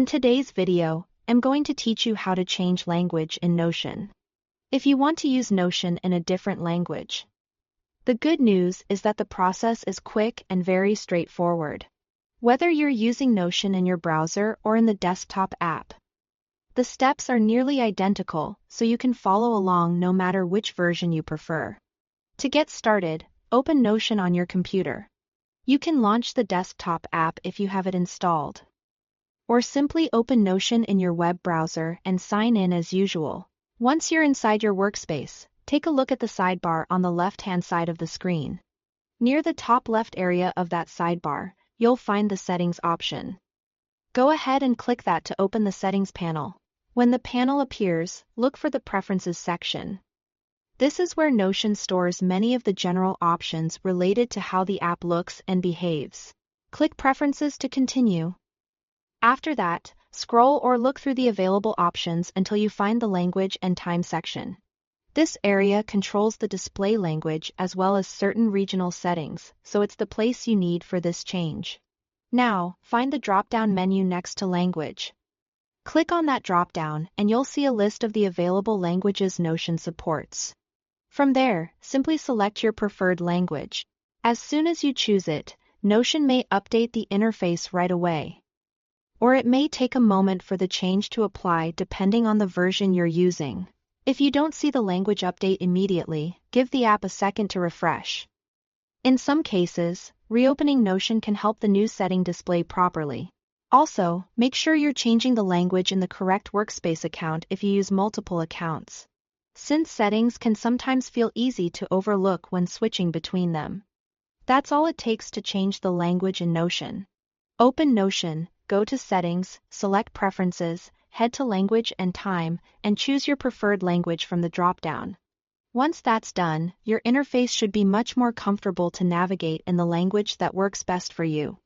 In today's video, I'm going to teach you how to change language in Notion. If you want to use Notion in a different language, the good news is that the process is quick and very straightforward. Whether you're using Notion in your browser or in the desktop app, the steps are nearly identical, so you can follow along no matter which version you prefer. To get started, open Notion on your computer. You can launch the desktop app if you have it installed, or simply open Notion in your web browser and sign in as usual. Once you're inside your workspace, take a look at the sidebar on the left-hand side of the screen. Near the top left area of that sidebar, you'll find the Settings option. Go ahead and click that to open the Settings panel. When the panel appears, look for the Preferences section. This is where Notion stores many of the general options related to how the app looks and behaves. Click Preferences to continue. After that, scroll or look through the available options until you find the Language and Time section. This area controls the display language as well as certain regional settings, so it's the place you need for this change. Now, find the drop-down menu next to Language. Click on that drop-down and you'll see a list of the available languages Notion supports. From there, simply select your preferred language. As soon as you choose it, Notion may update the interface right away, or it may take a moment for the change to apply depending on the version you're using. If you don't see the language update immediately, give the app a second to refresh. In some cases, reopening Notion can help the new setting display properly. Also, make sure you're changing the language in the correct workspace account if you use multiple accounts, since settings can sometimes feel easy to overlook when switching between them. That's all it takes to change the language in Notion. Open Notion, go to Settings, select Preferences, head to Language and Time, and choose your preferred language from the drop-down. Once that's done, your interface should be much more comfortable to navigate in the language that works best for you.